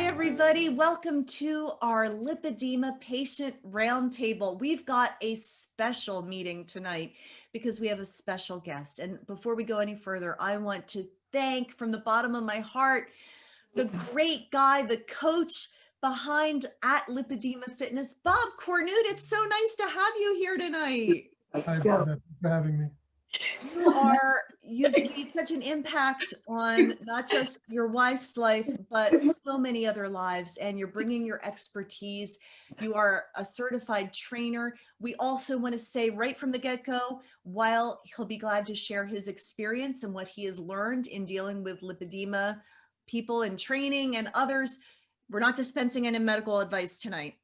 Hi, everybody. Welcome to our lipedema patient roundtable. We've got a special meeting tonight because we have a special guest. And before we go any further, I want to thank from the bottom of my heart the great guy, the coach behind at Lipedema Fitness, Bob Cornute. It's so nice to have you here tonight. Hi, Brenda, for having me. You've made such an impact on not just your wife's life, but so many other lives, and you're bringing your expertise. You are a certified trainer. We also want to say right from the get-go, while he'll be glad to share his experience and what he has learned in dealing with lipedema people in training and others, we're not dispensing any medical advice tonight.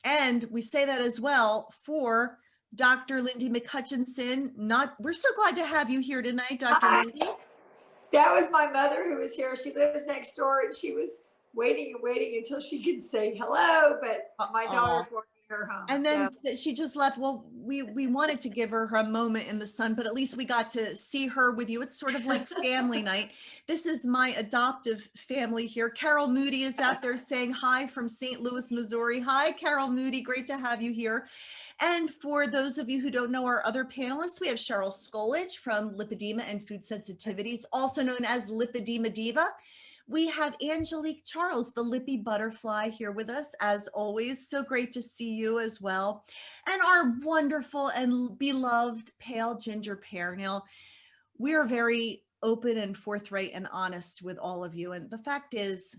And we say that as well for Dr. Lindy McHutchison. We're so glad to have you here tonight, Dr. Lindy. That was my mother who was here. She lives next door, and she was waiting and waiting until she could say hello, but my daughter forced her home. And then she just left. Well, we wanted to give her a moment in the sun, but at least we got to see her with you. It's sort of like family night. This is my adoptive family here. Carol Moody is out there saying hi from St. Louis, Missouri. Hi, Carol Moody. Great to have you here. And for those of you who don't know our other panelists, we have Cheryl Scoledge from Lipedema and Food Sensitivities, also known as Lipedema Diva. We have Angelique Charles, the Lippy Butterfly, here with us, as always. So great to see you as well. And our wonderful and beloved Pale Ginger Pear. Now, we are very open and forthright and honest with all of you. And the fact is,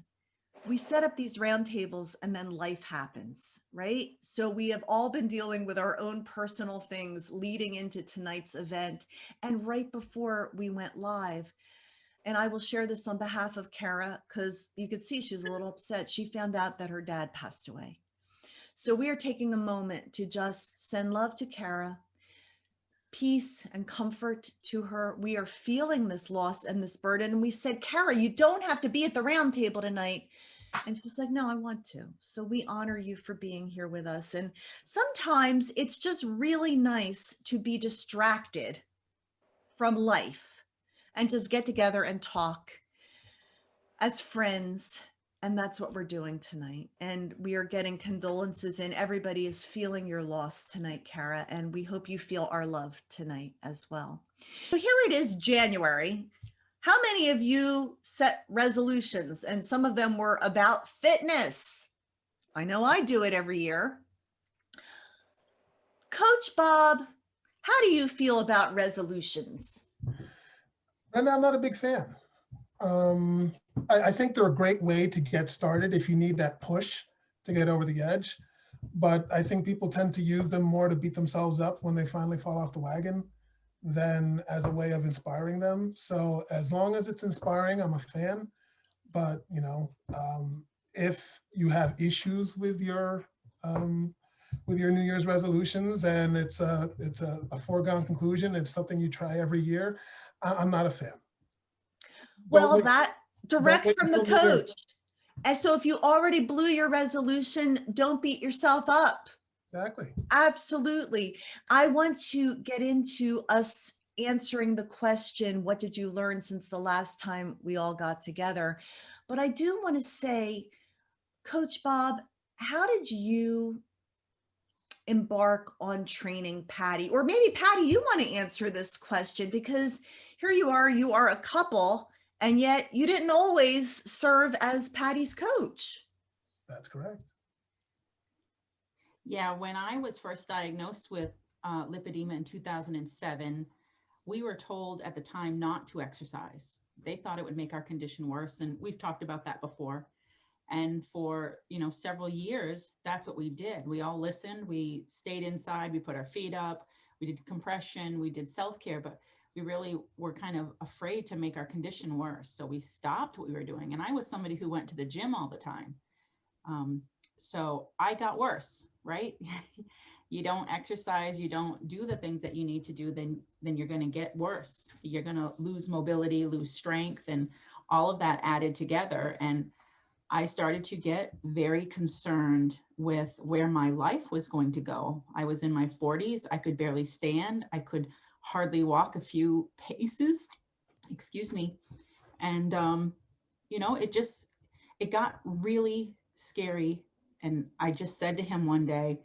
we set up these roundtables and then life happens, right? So we have all been dealing with our own personal things leading into tonight's event. And right before we went live, and I will share this on behalf of Cara, because you could see she's a little upset. She found out that her dad passed away. So we are taking a moment to just send love to Cara, peace and comfort to her. We are feeling this loss and this burden. And we said, Cara, you don't have to be at the round table tonight. And she's like, no, I want to. So we honor you for being here with us. And sometimes it's just really nice to be distracted from life and just get together and talk as friends. And that's what we're doing tonight. And we are getting condolences in. Everybody is feeling your loss tonight, Cara. And we hope you feel our love tonight as well. So here it is, January. How many of you set resolutions? And some of them were about fitness. I know I do it every year. Coach Bob, how do you feel about resolutions? And I'm not a big fan. I think they're a great way to get started if you need that push to get over the edge. But I think people tend to use them more to beat themselves up when they finally fall off the wagon than as a way of inspiring them. So as long as it's inspiring, I'm a fan. But if you have issues with your New Year's resolutions and it's a foregone conclusion, it's something you try every year, I'm not a fan. Well, that direct from the coach. And so if you already blew your resolution, don't beat yourself up. Exactly. Absolutely. I want to get into us answering the question, what did you learn since the last time we all got together? But I do want to say, Coach Bob, how did you embark on training Pattie? Or maybe Pattie, you want to answer this question, because here you are a couple, and yet you didn't always serve as Pattie's coach. That's correct. Yeah, when I was first diagnosed with lipedema in 2007, we were told at the time not to exercise. They thought it would make our condition worse, and we've talked about that before. And for several years, that's what we did. We all listened. We stayed inside. We put our feet up. We did compression. We did self-care, but we really were kind of afraid to make our condition worse. So we stopped what we were doing. And I was somebody who went to the gym all the time. So I got worse, right? You don't exercise, you don't do the things that you need to do, then you're going to get worse. You're going to lose mobility, lose strength, and all of that added together. And I started to get very concerned with where my life was going to go. I was in my 40s. I could barely stand. I could hardly walk a few paces, excuse me. And, it it got really scary. And I just said to him one day,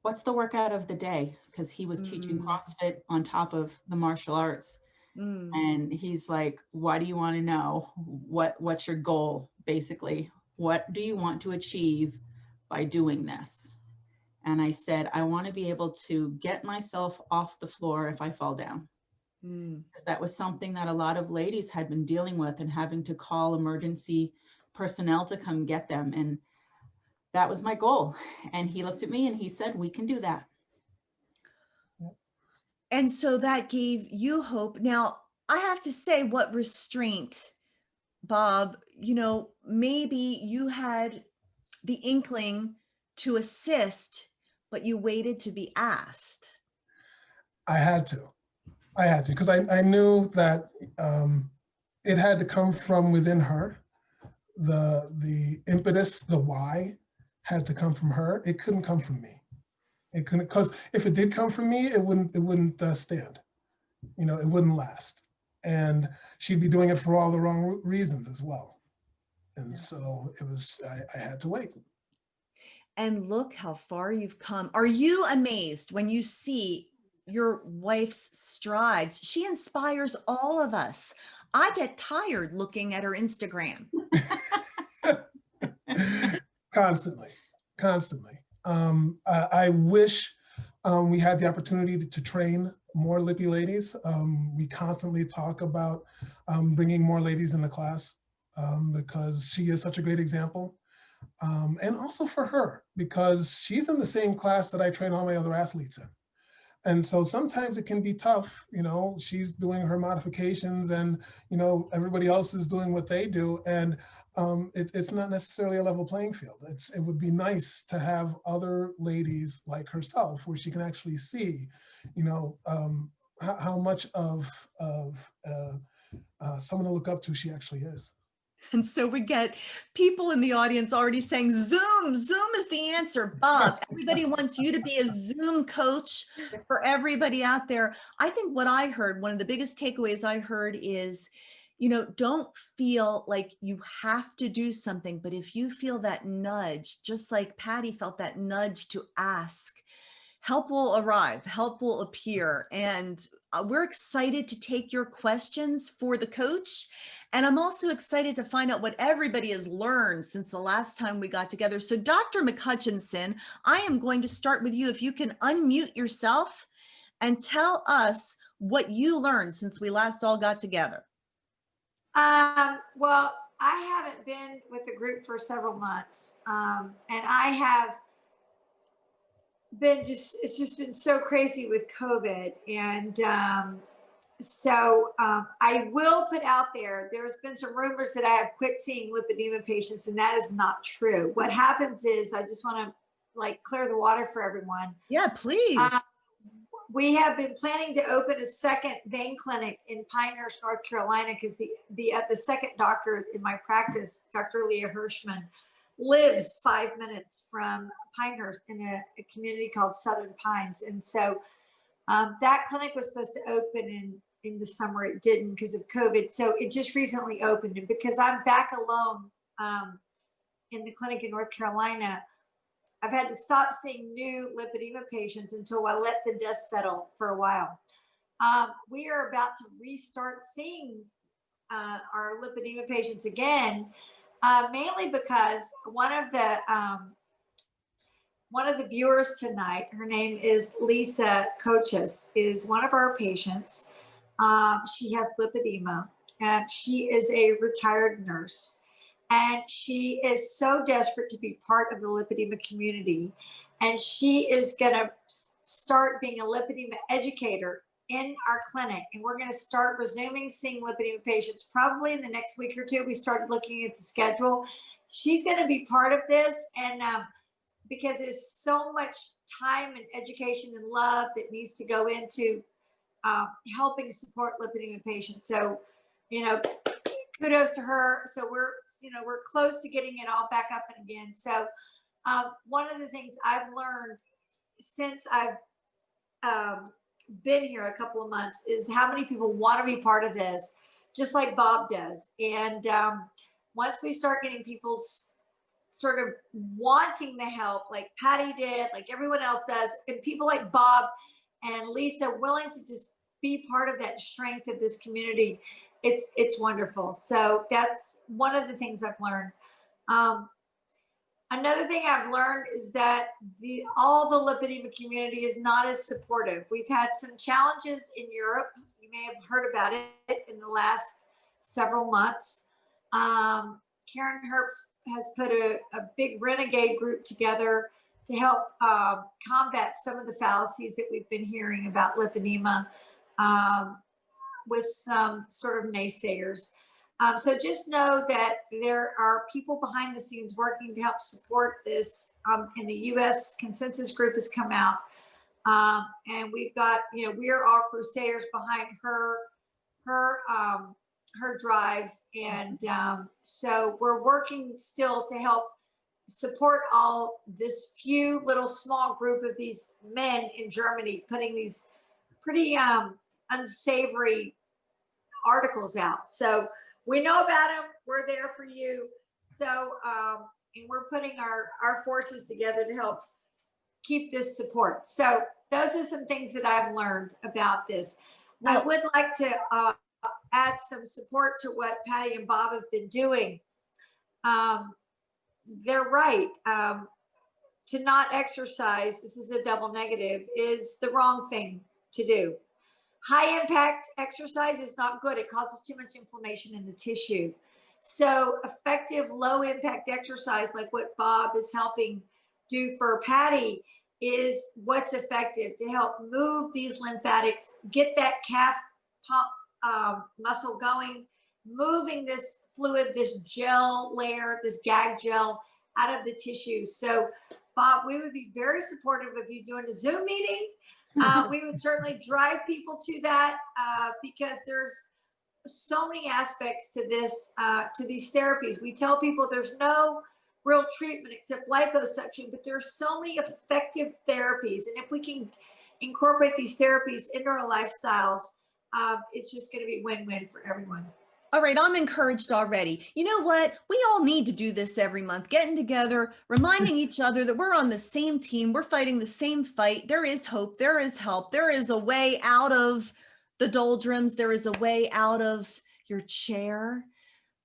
what's the workout of the day? Because he was teaching CrossFit on top of the martial arts. And he's like, why do you want to know? What's your goal? Basically, what do you want to achieve by doing this? And I said, I want to be able to get myself off the floor if I fall down. That was something that a lot of ladies had been dealing with and having to call emergency personnel to come get them. And that was my goal. And he looked at me and he said, we can do that. And so that gave you hope. Now, I have to say, what restraint, Bob, you know, maybe you had the inkling to assist, but you waited to be asked. I had to, because I knew that it had to come from within her. The impetus, the why had to come from her. It couldn't come from me. It couldn't, because if it did come from me, it wouldn't stand. You know, it wouldn't last. And she'd be doing it for all the wrong reasons as well. And so it was, I had to wait. And look how far you've come. Are you amazed when you see your wife's strides? She inspires all of us. I get tired looking at her Instagram. Constantly. I wish we had the opportunity to train more lippy ladies. We constantly talk about bringing more ladies in the class because she is such a great example. And also for her, because she's in the same class that I train all my other athletes in. And so sometimes it can be tough, you know, she's doing her modifications and, you know, everybody else is doing what they do. And it's not necessarily a level playing field. It would be nice to have other ladies like herself where she can actually see, you know, how much of someone to look up to she actually is. And so we get people in the audience already saying, Zoom is the answer. Bob, everybody wants you to be a Zoom coach for everybody out there. I think what I heard, one of the biggest takeaways I heard is, you know, don't feel like you have to do something, but if you feel that nudge, just like Pattie felt that nudge to ask, help will arrive, help will appear. And we're excited to take your questions for the coach. And I'm also excited to find out what everybody has learned since the last time we got together. So Dr. McHutchison, I am going to start with you. If you can unmute yourself and tell us what you learned since we last all got together. Well, I haven't been with the group for several months. And I have been it's just been so crazy with COVID. And so I will put out there's been some rumors that I have quit seeing lipedema patients, and that is not true. What happens is, I just want to like clear the water for everyone. Yeah, please. We have been planning to open a second vein clinic in Pinehurst, North Carolina, because the second doctor in my practice, Dr. Leah Hirschman, lives 5 minutes from Pinehurst in a community called Southern Pines. And so that clinic was supposed to open in the summer. It didn't because of COVID. So it just recently opened. And because I'm back alone in the clinic in North Carolina, I've had to stop seeing new lipedema patients until I let the dust settle for a while. We are about to restart seeing our lipedema patients again, mainly because one of the viewers tonight, her name is Lisa Coaches, is one of our patients. She has lipedema, and she is a retired nurse. And she is so desperate to be part of the lipedema community. And she is going to start being a lipedema educator in our clinic. And we're going to start resuming seeing lipedema patients probably in the next week or two. We started looking at the schedule. She's going to be part of this. And because there's so much time and education and love that needs to go into helping support lipedema patients. So, you know, kudos to her. So we're close to getting it all back up and again. So one of the things I've learned since I've been here a couple of months is how many people want to be part of this, just like Bob does. And once we start getting people's sort of wanting the help, like Pattie did, like everyone else does, and people like Bob and Lisa willing to just be part of that strength of this community, it's wonderful. So that's one of the things I've learned. Another thing I've learned is that all the lipedema community is not as supportive. We've had some challenges in Europe. You may have heard about it in the last several months. Karen Herbst has put a big renegade group together to help combat some of the fallacies that we've been hearing about lipedema with some sort of naysayers. So just know that there are people behind the scenes working to help support this. And the U.S. consensus group has come out. And we've got, we are all crusaders behind her drive. And so we're working still to help support all this few little small group of these men in Germany putting these pretty unsavory articles out. So we know about them. We're there for you. So, and we're putting our forces together to help keep this support. So those are some things that I've learned about this. I would like to add some support to what Pattie and Bob have been doing. They're right. To not exercise, this is a double negative, is the wrong thing to do. High impact exercise is not good. It causes too much inflammation in the tissue. So effective low impact exercise, like what Bob is helping do for Pattie, is what's effective to help move these lymphatics, get that calf pump muscle going, moving this fluid, this gel layer, this gag gel out of the tissue. So Bob, we would be very supportive of you doing a Zoom meeting. We would certainly drive people to that because there's so many aspects to this, to these therapies. We tell people there's no real treatment except liposuction, but there's so many effective therapies. And if we can incorporate these therapies into our lifestyles, it's just going to be win-win for everyone. All right, I'm encouraged already. You know what? We all need to do this every month, getting together, reminding each other that we're on the same team. We're fighting the same fight. There is hope. There is help. There is a way out of the doldrums. There is a way out of your chair.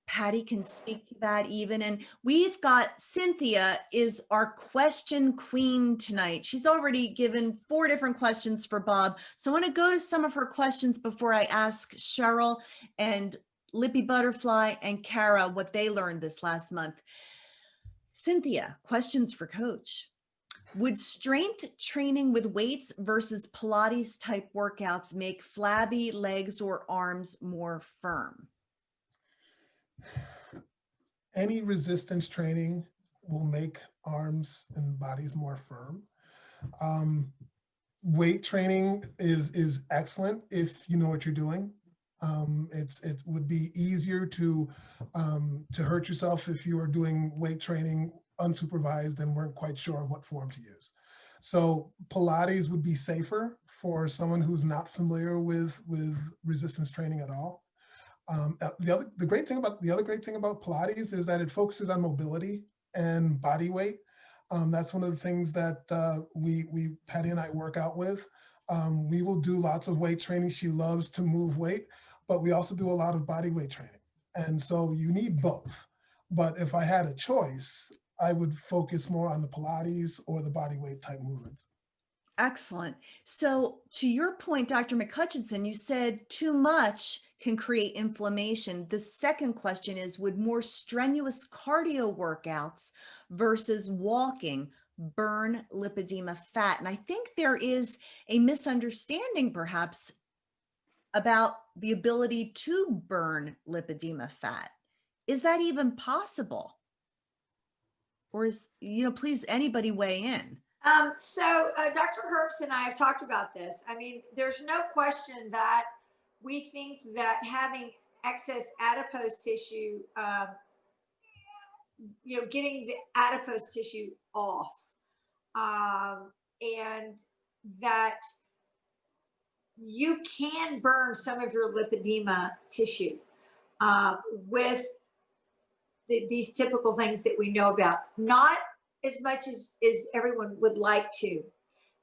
Pattie can speak to that even. And we've got Cynthia is our question queen tonight. She's already given 4 different questions for Bob. So I want to go to some of her questions before I ask Cheryl and Lippy Butterfly and Cara what they learned this last month. Cynthia, questions for Coach. Would strength training with weights versus Pilates type workouts make flabby legs or arms more firm? Any resistance training will make arms and bodies more firm. Weight training is excellent if you know what you're doing. It would be easier to hurt yourself if you are doing weight training unsupervised and weren't quite sure what form to use. So Pilates would be safer for someone who's not familiar with resistance training at all. The other great thing about Pilates is that it focuses on mobility and body weight. That's one of the things that Pattie and I work out with. We will do lots of weight training. She loves to move weight, but we also do a lot of body weight training. And so you need both. But if I had a choice, I would focus more on the Pilates or the body weight type movements. Excellent. So to your point, Dr. McHutchison, you said too much can create inflammation. The second question is, would more strenuous cardio workouts versus walking burn lipedema fat? And I think there is a misunderstanding perhaps about the ability to burn lipedema fat. Is that even possible? Or is, please, anybody weigh in. So Dr. Herbst and I have talked about this. I mean, there's no question that we think that having excess adipose tissue, getting the adipose tissue off, and that you can burn some of your lipedema tissue with these typical things that we know about. Not as much as everyone would like to,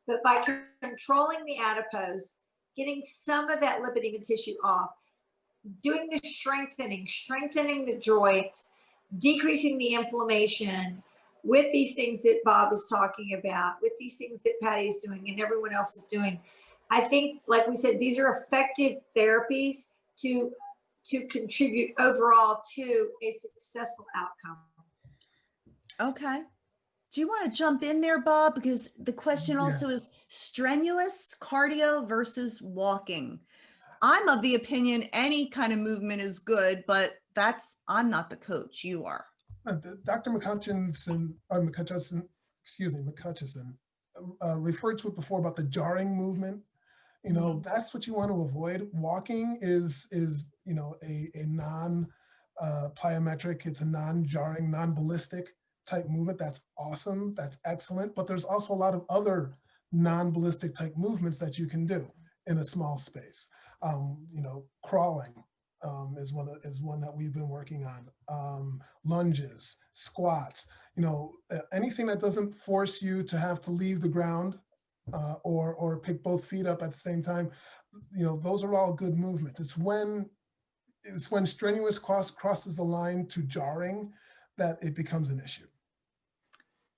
but by controlling the adipose, getting some of that lipedema tissue off, doing the strengthening the joints, decreasing the inflammation with these things that Bob is talking about, with these things that Pattie is doing and everyone else is doing. I think, like we said, these are effective therapies to contribute overall to a successful outcome. Okay. Do you want to jump in there, Bob? Because the question also is strenuous cardio versus walking. I'm of the opinion any kind of movement is good, but I'm not the coach. You are. Dr. McHutchison referred to it before about the jarring movement. You know, that's what you want to avoid. Walking is you know, a non-plyometric, it's a non-jarring, non-ballistic type movement. That's awesome. That's excellent. But there's also a lot of other non-ballistic type movements that you can do in a small space. You know, crawling is one that we've been working on. Lunges, squats, you know, anything that doesn't force you to have to leave the ground or pick both feet up at the same time. You know, those are all good movements. It's when strenuous crosses the line to jarring that it becomes an issue.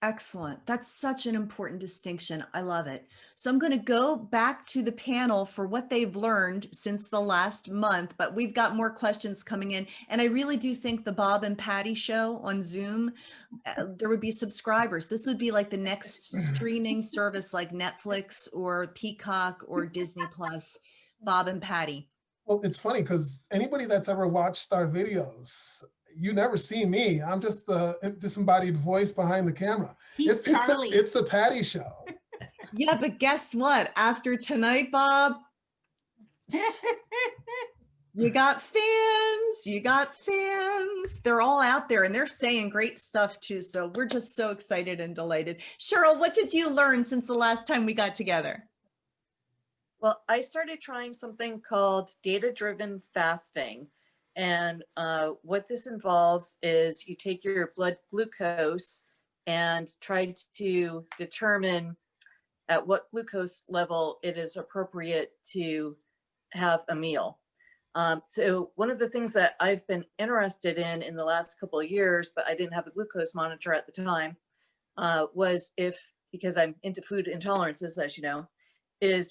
Excellent. That's such an important distinction. I love it. So I'm going to go back to the panel for what they've learned since the last month, but we've got more questions coming in. And I really do think the Bob and Pattie show on Zoom, there would be subscribers. This would be like the next streaming service like Netflix or Peacock or Disney Plus, Bob and Pattie. Well, it's funny because anybody that's ever watched our videos, you never see me. I'm just the disembodied voice behind the camera. He's Charlie. It's the Pattie show. Yeah, but guess what? After tonight, Bob, you got fans. They're all out there and they're saying great stuff too. So we're just so excited and delighted. Cheryl, what did you learn since the last time we got together? Well, I started trying something called data-driven fasting. And what this involves is you take your blood glucose and try to determine at what glucose level it is appropriate to have a meal. So one of the things that I've been interested in the last couple of years, but I didn't have a glucose monitor at the time, was because I'm into food intolerances, as you know,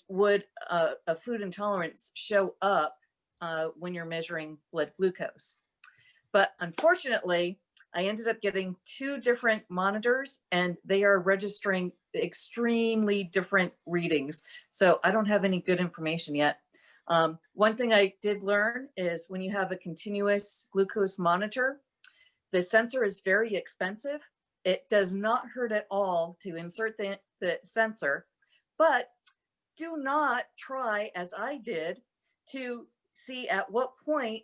would a food intolerance show up when you're measuring blood glucose. But unfortunately, I ended up getting 2 different monitors and they are registering extremely different readings. So I don't have any good information yet. One thing I did learn is when you have a continuous glucose monitor, the sensor is very expensive. It does not hurt at all to insert the sensor, but do not try, as I did, to see at what point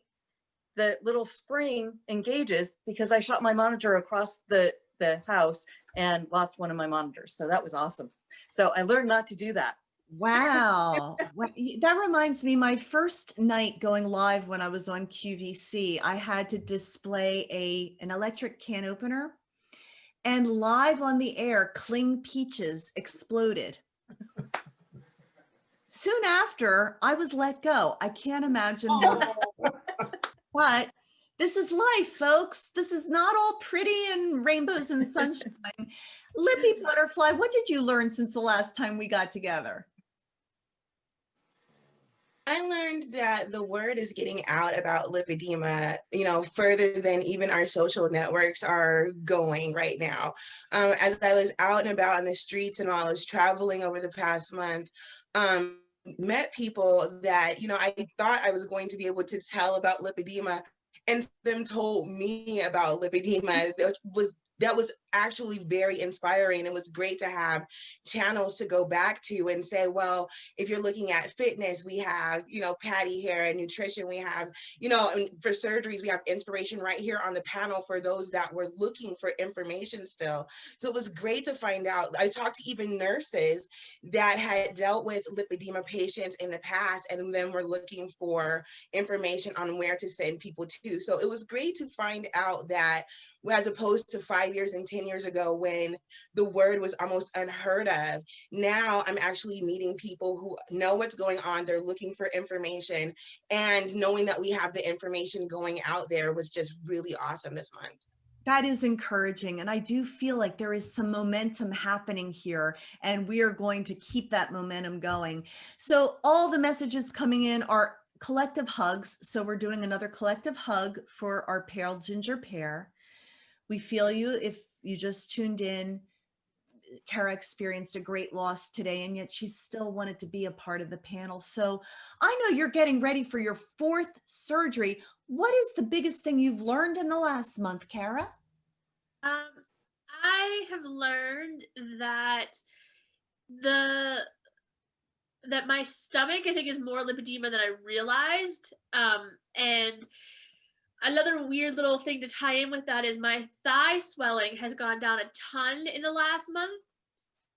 the little spring engages, because I shot my monitor across the house and lost one of my monitors. So that was awesome. So I learned not to do that. Wow. That reminds me, my first night going live when I was on QVC, I had to display an electric can opener, and live on the air, Cling Peaches exploded. Soon after, I was let go. I can't imagine why. But this is life, folks. This is not all pretty and rainbows and sunshine. Lippy Butterfly, what did you learn since the last time we got together? I learned that the word is getting out about lipedema, you know, further than even our social networks are going right now. As I was out and about in the streets and while I was traveling over the past month, met people that, you know, I thought I was going to be able to tell about lipedema, and them told me about lipedema. That was that was actually very inspiring. It was great to have channels to go back to and say, well, if you're looking at fitness, we have, you know, Pattie here, and nutrition, we have, you know, and for surgeries, we have inspiration right here on the panel for those that were looking for information still. So it was great to find out. I talked to even nurses that had dealt with lipedema patients in the past, and then were looking for information on where to send people to. So it was great to find out that, as opposed to 5 years and 10 years ago when the word was almost unheard of, now I'm actually meeting people who know what's going on. They're looking for information, and knowing that we have the information going out there was just really awesome this month. That is encouraging. And I do feel like there is some momentum happening here, and we are going to keep that momentum going. So all the messages coming in are collective hugs. So we're doing another collective hug for our pale ginger pair. We feel you. If you just tuned in, Cara experienced a great loss today, and yet she still wanted to be a part of the panel. So I know you're getting ready for your 4th surgery. What is the biggest thing you've learned in the last month, Cara? I have learned that that my stomach, I think, is more lipedema than I realized. And another weird little thing to tie in with that is my thigh swelling has gone down a ton in the last month,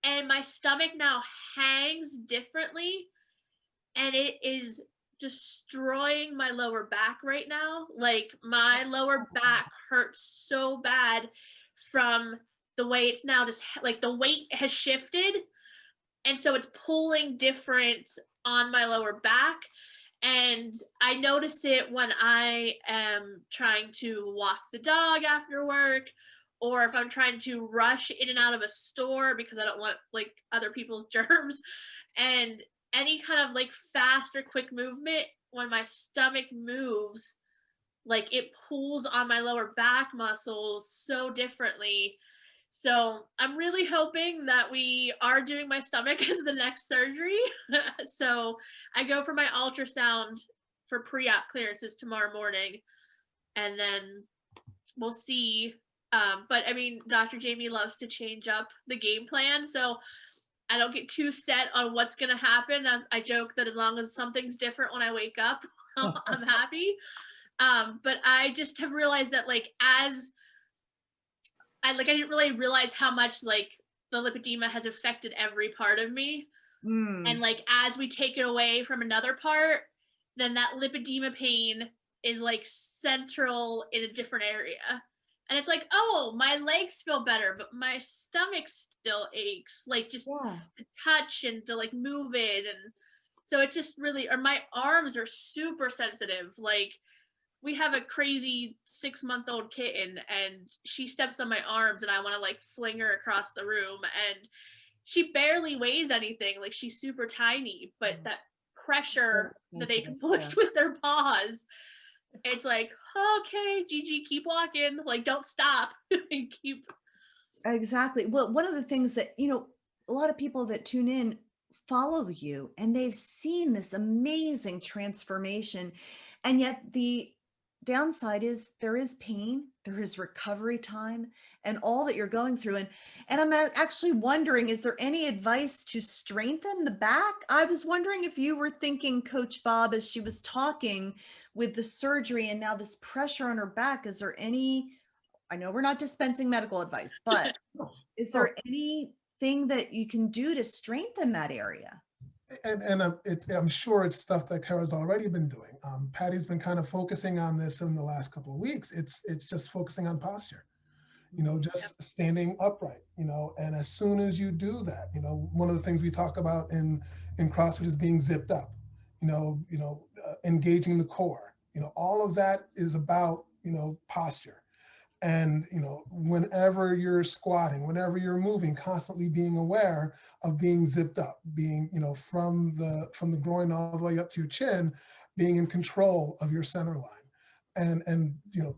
and my stomach now hangs differently, and it is destroying my lower back right now. Like, my lower back hurts so bad from the way it's now just like the weight has shifted, and so it's pulling different on my lower back. And I notice it when I am trying to walk the dog after work, or if I'm trying to rush in and out of a store because I don't want like other people's germs. And any kind of like fast or quick movement, when my stomach moves, like it pulls on my lower back muscles so differently. So I'm really hoping that we are doing my stomach as the next surgery. So I go for my ultrasound for pre-op clearances tomorrow morning, and then we'll see. But I mean, Dr. Jamie loves to change up the game plan, so I don't get too set on what's going to happen. As I joke that as long as something's different when I wake up, I'm happy. But I just have realized that like I didn't really realize how much like the lipedema has affected every part of me. And like, as we take it away from another part, then that lipedema pain is like central in a different area. And it's like, oh, my legs feel better, but my stomach still aches, like just to touch and to like move it. And so it's just really, or my arms are super sensitive. Like, we have a crazy 6-month-old kitten, and she steps on my arms and I want to like fling her across the room, and she barely weighs anything. Like, she's super tiny, but that pressure that they can push with their paws, it's like, okay, Gigi, keep walking. Like, don't stop. Keep. Exactly. Well, one of the things that, you know, a lot of people that tune in follow you, and they've seen this amazing transformation. And yet the downside is there is pain, there is recovery time, and all that you're going through. And I'm actually wondering, is there any advice to strengthen the back? I was wondering if you were thinking, Coach Bob, as she was talking with the surgery and now this pressure on her back, is there any, I know we're not dispensing medical advice, but is there anything that you can do to strengthen that area? And I'm sure it's stuff that Cara's already been doing. Pattie's been kind of focusing on this in the last couple of weeks. It's just focusing on posture, you know, just standing upright, you know, and as soon as you do that, you know, one of the things we talk about in CrossFit is being zipped up, engaging the core, you know, all of that is about, you know, posture. And, you know, whenever you're squatting, whenever you're moving, constantly being aware of being zipped up, being, you know, from the groin all the way up to your chin, being in control of your center line. And, you know,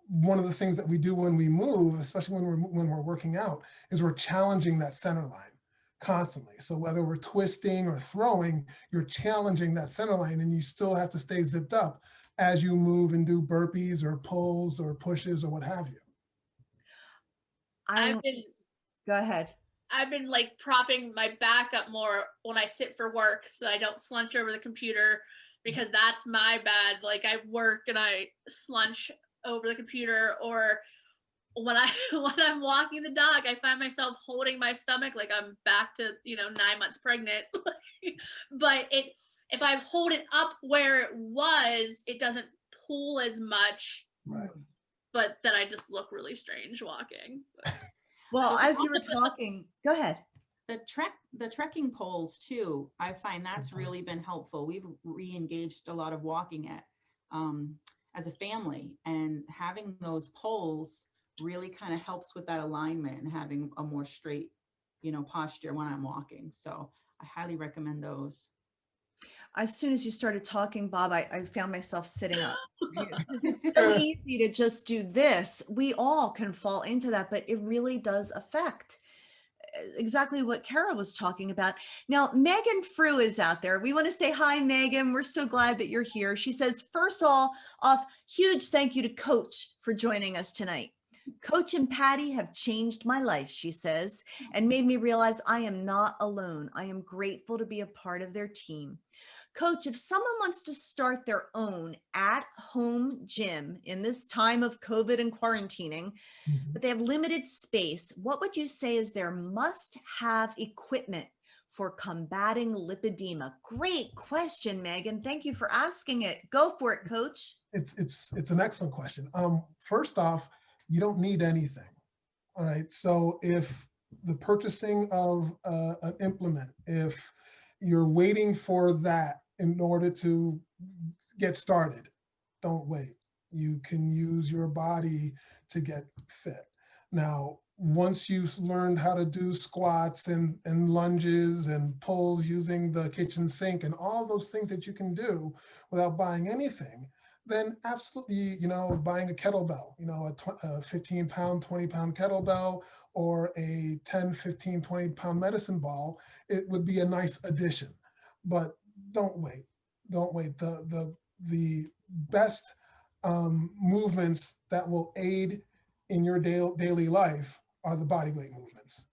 one of the things that we do when we move, especially when we're working out, is we're challenging that center line constantly. So whether we're twisting or throwing, you're challenging that center line, and you still have to stay zipped up as you move and do burpees or pulls or pushes or what have you. I've been Go ahead. I've been like propping my back up more when I sit for work so that I don't slunch over the computer, because that's my bad. Like I work and I slunch over the computer, or when when I'm walking the dog, I find myself holding my stomach like I'm back to 9 months pregnant. But if I hold it up where it was, it doesn't pull as much. Right. But then I just look really strange walking. Well, as you were talking, go ahead. The trekking poles too, I find that's really been helpful. We've re-engaged a lot of walking as a family, and having those poles really kind of helps with that alignment and having a more straight, posture when I'm walking. So I highly recommend those. As soon as you started talking, Bob, I found myself sitting up. Because it's so easy to just do this. We all can fall into that, but it really does affect exactly what Cara was talking about. Now, Megan Frew is out there. We want to say hi, Megan. We're so glad that you're here. She says, first off, huge thank you to Coach for joining us tonight. Coach and Pattie have changed my life, she says, and made me realize I am not alone. I am grateful to be a part of their team. Coach, if someone wants to start their own at-home gym in this time of COVID and quarantining, but they have limited space, what would you say is their must-have equipment for combating lipedema? Great question, Megan. Thank you for asking it. Go for it, Coach. It's an excellent question. First off, you don't need anything. All right. So if the purchasing of an implement, if you're waiting for that in order to get started, don't wait. You can use your body to get fit. Now, once you've learned how to do squats and lunges and pulls using the kitchen sink and all those things that you can do without buying anything, then absolutely, buying a kettlebell, a 15-pound, 20-pound kettlebell, or a 10, 15, 20-pound medicine ball, it would be a nice addition. But don't wait. Don't wait. The best movements that will aid in your daily life are the body weight movements.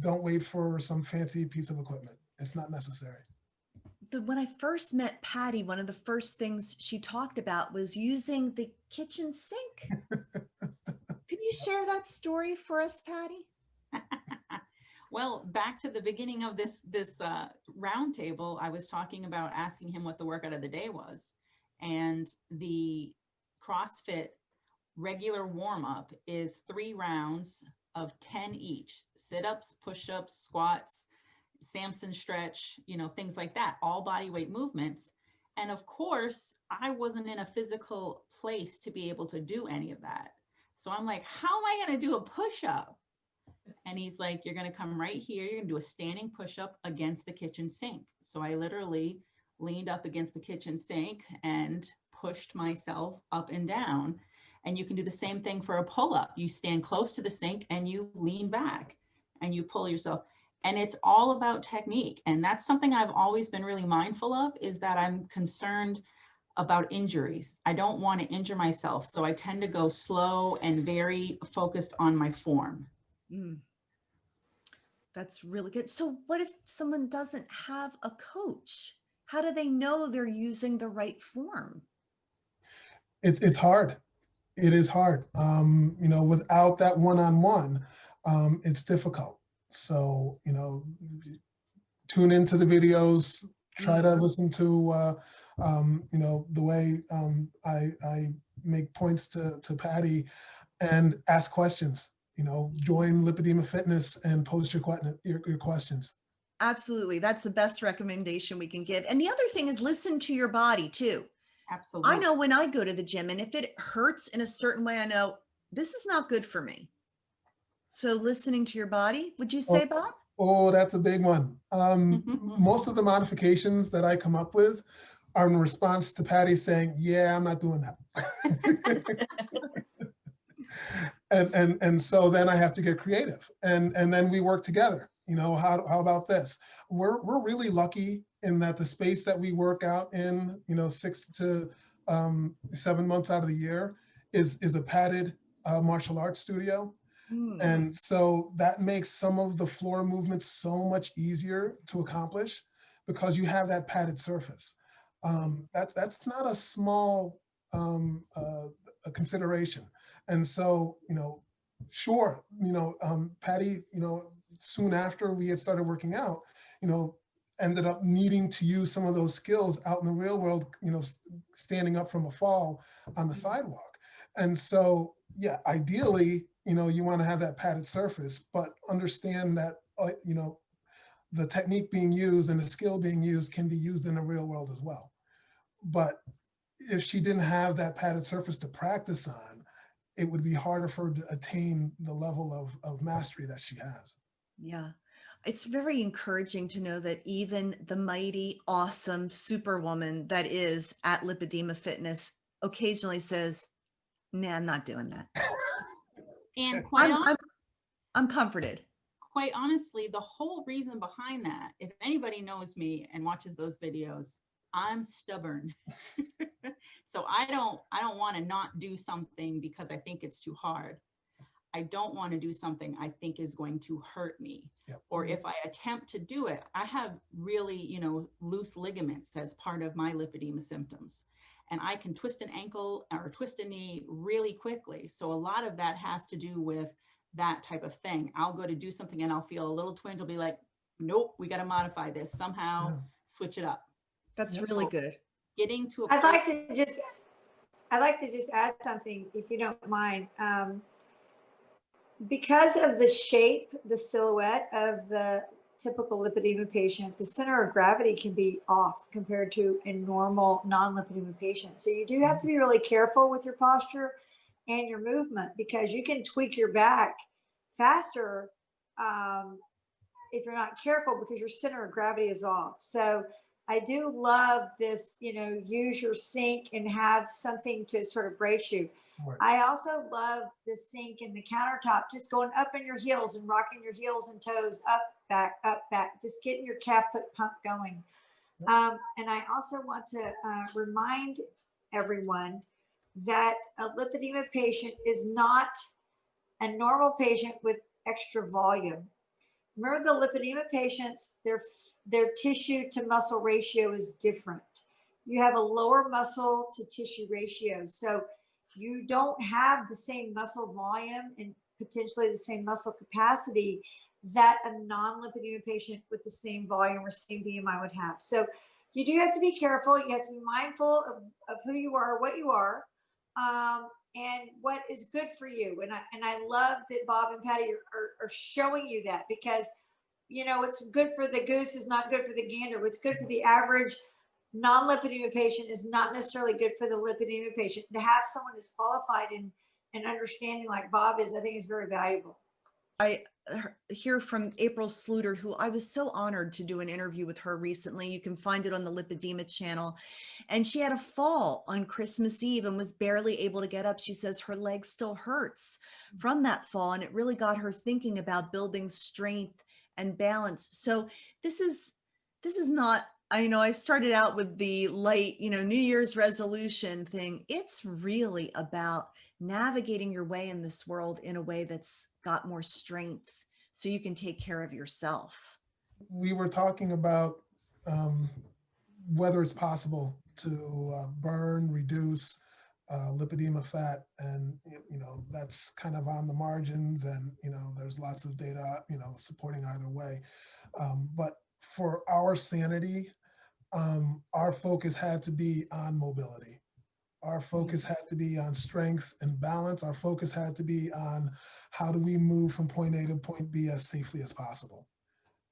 Don't wait for some fancy piece of equipment. It's not necessary. When I first met Pattie, one of the first things she talked about was using the kitchen sink. Can you share that story for us, Pattie? Well, back to the beginning of this roundtable, I was talking about asking him what the workout of the day was. And the CrossFit regular warm-up is 3 rounds of 10 each: sit-ups, push-ups, squats, Samson stretch, things like that, all body weight movements. And of course, I wasn't in a physical place to be able to do any of that. So I'm like, how am I going to do a push-up? And he's like, you're going to come right here. You're going to do a standing push-up against the kitchen sink. So I literally leaned up against the kitchen sink and pushed myself up and down. And you can do the same thing for a pull-up. You stand close to the sink and you lean back and you pull yourself. And it's all about technique. And that's something I've always been really mindful of, is that I'm concerned about injuries. I don't want to injure myself. So I tend to go slow and very focused on my form. That's really good. So what if someone doesn't have a coach? How do they know they're using the right form? It's hard. It is hard. Without that one-on-one, it's difficult. So, tune into the videos, try to listen to, the way I make points to Pattie, and ask questions. Join Lipedema Fitness and post your questions. Absolutely. That's the best recommendation we can give. And the other thing is listen to your body too. Absolutely. I know when I go to the gym, and if it hurts in a certain way, I know this is not good for me. So listening to your body, would you say, Bob? Oh, that's a big one. Most of the modifications that I come up with are in response to Pattie saying, yeah, I'm not doing that. and so then I have to get creative, and then we work together. How about this? We're really lucky in that the space that we work out in, 6 to 7 months out of the year is a padded martial arts studio. And so that makes some of the floor movements so much easier to accomplish because you have that padded surface. That's not a small a consideration. And so, sure, Pattie, soon after we had started working out, ended up needing to use some of those skills out in the real world, standing up from a fall on the sidewalk. And so, yeah, ideally, you want to have that padded surface, but understand that, the technique being used and the skill being used can be used in the real world as well. But if she didn't have that padded surface to practice on, it would be harder for her to attain the level of mastery that she has. Yeah. It's very encouraging to know that even the mighty, awesome superwoman that is at Lipedema Fitness occasionally says, nah, I'm not doing that. And I'm comforted. quite honestly, the whole reason behind that, if anybody knows me and watches those videos, I'm stubborn. So I don't want to not do something because I think it's too hard. I don't want to do something I think is going to hurt me. Yep. Or if I attempt to do it, I have really, loose ligaments as part of my lipedema symptoms. And I can twist an ankle or twist a knee really quickly. So a lot of that has to do with that type of thing. I'll go to do something and I'll feel a little twinge. I'll be like, nope, we got to modify this somehow, switch it up. That's really good. Getting to a I'd like to just add something, if you don't mind. Because of the shape, the silhouette of the typical lipedema patient, the center of gravity can be off compared to a normal non-lipedema patient. So you do have to be really careful with your posture and your movement, because you can tweak your back faster if you're not careful, because your center of gravity is off. So I do love this, use your sink and have something to sort of brace you. Right. I also love the sink and the countertop, just going up in your heels and rocking your heels and toes, up, back, just getting your calf foot pump going. And I also want to remind everyone that a lipedema patient is not a normal patient with extra volume. Remember, the lipedema patients, their tissue to muscle ratio is different. You have a lower muscle to tissue ratio. So you don't have the same muscle volume and potentially the same muscle capacity that a non-lipedema patient with the same volume or same BMI would have. So you do have to be careful. You have to be mindful of who you are, what you are, and what is good for you. And I love that Bob and Pattie are showing you that, because, what's good for the goose is not good for the gander. What's good for the average non-lipedema patient is not necessarily good for the lipedema patient. To have someone who's qualified and understanding like Bob is, I think, is very valuable. I hear from April Sluter, who I was so honored to do an interview with her recently. You can find it on the Lipedema channel. And she had a fall on Christmas Eve and was barely able to get up. She says her leg still hurts from that fall. And it really got her thinking about building strength and balance. So this is not, I started out with the light, New Year's resolution thing. It's really about navigating your way in this world in a way that's got more strength so you can take care of yourself. We were talking about whether it's possible to burn, reduce lipedema fat, and that's kind of on the margins, and there's lots of data supporting either way, but for our sanity, our focus had to be on mobility. Our focus had to be on strength and balance. Our focus had to be on how do we move from point A to point B as safely as possible.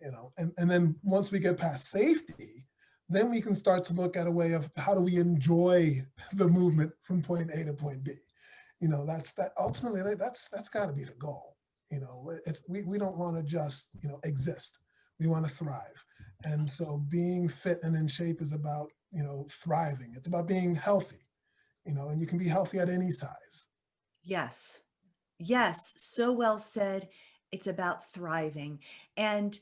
And then once we get past safety, then we can start to look at a way of how do we enjoy the movement from point A to point B. Ultimately that's got to be the goal. We don't want to just exist. We want to thrive. And so being fit and in shape is about thriving. It's about being healthy. And you can be healthy at any size. Yes, so well said. It's about thriving. And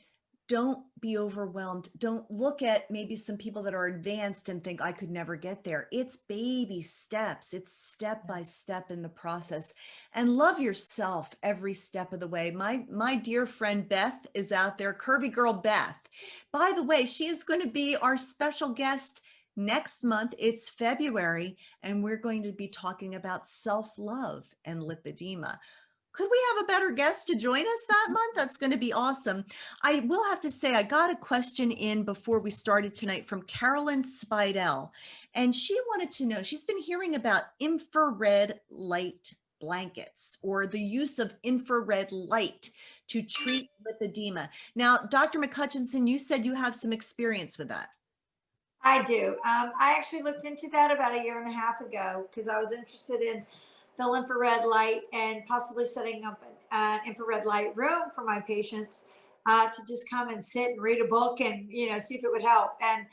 don't be overwhelmed. Don't look at maybe some people that are advanced and think I could never get there. It's baby steps. It's step by step in the process, and love yourself every step of the way. My dear friend Beth is out there, Curvy Girl Beth. By the way, she is going to be our special guest next month. It's February, and we're going to be talking about self-love and lipedema. Could we have a better guest to join us that month? That's going to be awesome. I will have to say, I got a question in before we started tonight from Carolyn Spidell, and she wanted to know, she's been hearing about infrared light blankets or the use of infrared light to treat lipedema. Now, Dr. McHutchison, you said you have some experience with that. I do. I actually looked into that about a year and a half ago because I was interested in the infrared light and possibly setting up an infrared light room for my patients to just come and sit and read a book and, you know, see if it would help. And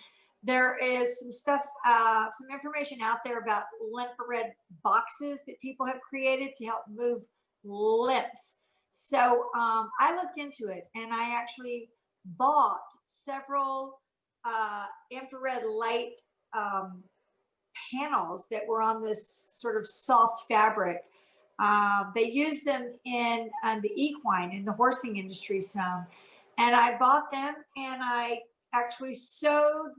there is some stuff, some information out there about infrared boxes that people have created to help move lymph. So I looked into it, and I actually bought several infrared light panels that were on this sort of soft fabric. They use them in the equine, in the horsing industry some. And I bought them, and I actually sewed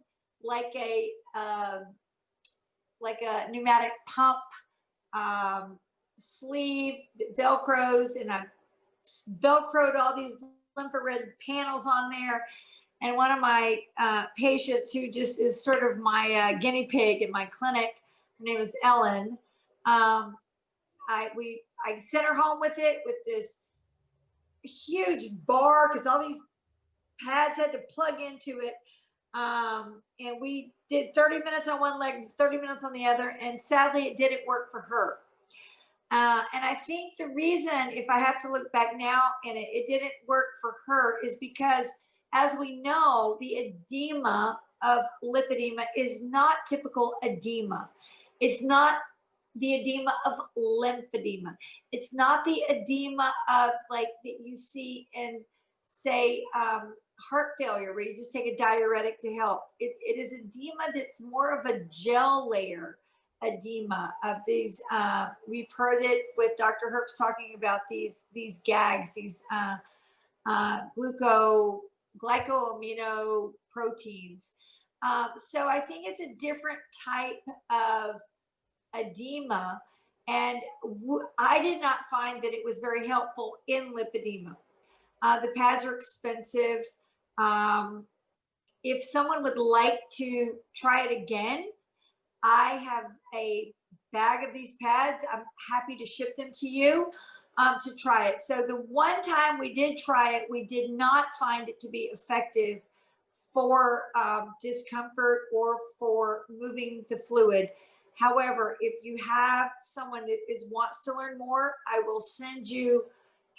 like a pneumatic pump sleeve that Velcros, and I Velcroed all these infrared panels on there. And one of my patients, who just is sort of my guinea pig in my clinic, her name is Ellen. I sent her home with it, with this huge bar, because all these pads had to plug into it. And we did 30 minutes on one leg, 30 minutes on the other. And sadly, it didn't work for her. And I think the reason, if I have to look back now, and it didn't work for her, is because, as we know, the edema of lipedema is not typical edema. It's not the edema of lymphedema. It's not the edema of like that you see in, say, heart failure, where you just take a diuretic to help. It is edema that's more of a gel layer edema of these. We've heard it with Dr. Herbst talking about these gags, these glycoamino proteins. So I think it's a different type of edema, and I did not find that it was very helpful in lipedema. The pads are expensive. If someone would like to try it again, I have a bag of these pads. I'm happy to ship them to you to try it. So the one time we did try it, we did not find it to be effective for discomfort or for moving the fluid. However, if you have someone that wants to learn more, I will send you